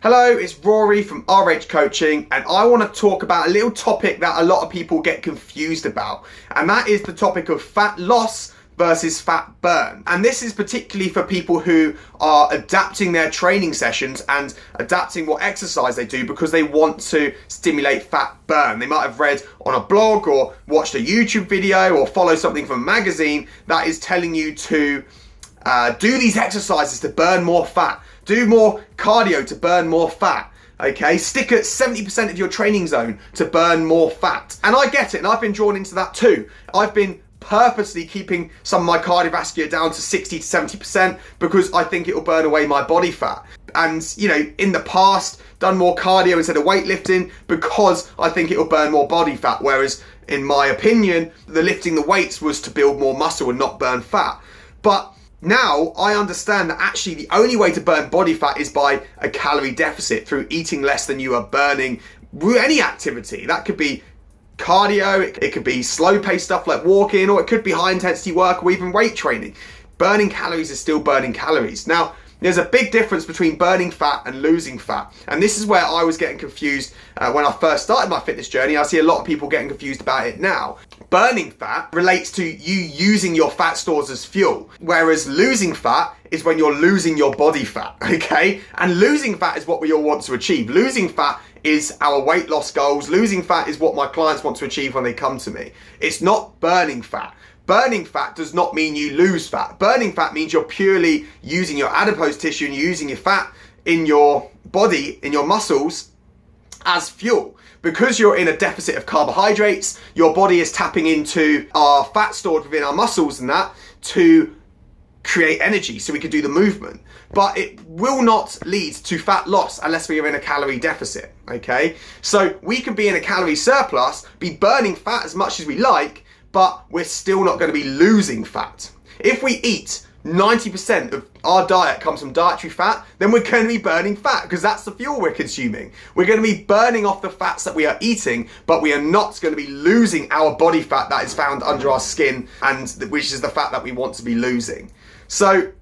Hello, it's Rory from RH Coaching, and I want to talk about a little topic that a lot of people get confused about, and that is the topic of fat loss versus fat burn. And this is particularly for people who are adapting their training sessions and adapting what exercise they do because they want to stimulate fat burn. They might have read on a blog or watched a YouTube video or follow something from a magazine that is telling you to do these exercises to burn more fat. Do more cardio to burn more fat. Okay, stick at 70% of your training zone to burn more fat. And I get it, and I've been drawn into that too. I've been purposely keeping some of my cardiovascular down to 60 to 70% because I think it will burn away my body fat. And, you know, in the past, done more cardio instead of weightlifting because I think it will burn more body fat. Whereas, in my opinion, the lifting the weights was to build more muscle and not burn fat. But now I understand that actually the only way to burn body fat is by a calorie deficit through eating less than you are burning through any activity. That could be cardio, it could be slow paced stuff like walking, or it could be high intensity work or even weight training. Burning calories is still burning calories. Now, there's a big difference between burning fat and losing fat. And this is where I was getting confused when I first started my fitness journey. I see a lot of people getting confused about it now. Burning fat relates to you using your fat stores as fuel, whereas losing fat is when you're losing your body fat, okay? And losing fat is what we all want to achieve. Losing fat is our weight loss goals. Losing fat is what my clients want to achieve when they come to me. It's not burning fat. Burning fat does not mean you lose fat. Burning fat means you're purely using your adipose tissue and using your fat in your body, in your muscles, as fuel. Because you're in a deficit of carbohydrates, your body is tapping into our fat stored within our muscles and that to create energy so we can do the movement. But it will not lead to fat loss unless we are in a calorie deficit, okay? So we can be in a calorie surplus, be burning fat as much as we like, but we're still not going to be losing fat. If we eat 90% of our diet comes from dietary fat, then we're going to be burning fat because that's the fuel we're consuming. We're going to be burning off the fats that we are eating, but we are not going to be losing our body fat that is found under our skin, and which is the fat that we want to be losing. So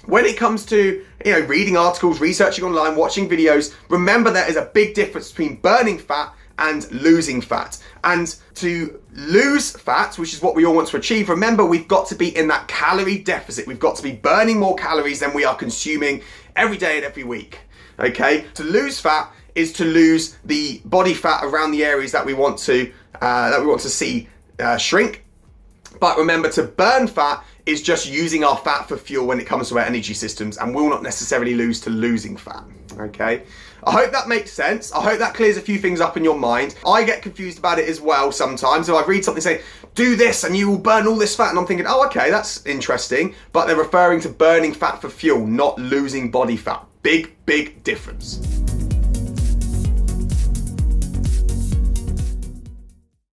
when it comes to, reading articles, researching online, watching videos, remember there is a big difference between burning fat and losing fat. And to lose fat, which is what we all want to achieve, remember we've got to be in that calorie deficit. We've got to be burning more calories than we are consuming every day and every week. Okay? To lose fat is to lose the body fat around the areas that we want to see shrink. But remember, to burn fat is just using our fat for fuel when it comes to our energy systems, and will not necessarily lose to losing fat, okay? I hope that makes sense. I hope that clears a few things up in your mind. I get confused about it as well sometimes. If I read something saying, do this and you will burn all this fat, and I'm thinking, oh, okay, that's interesting. But they're referring to burning fat for fuel, not losing body fat. Big, big difference.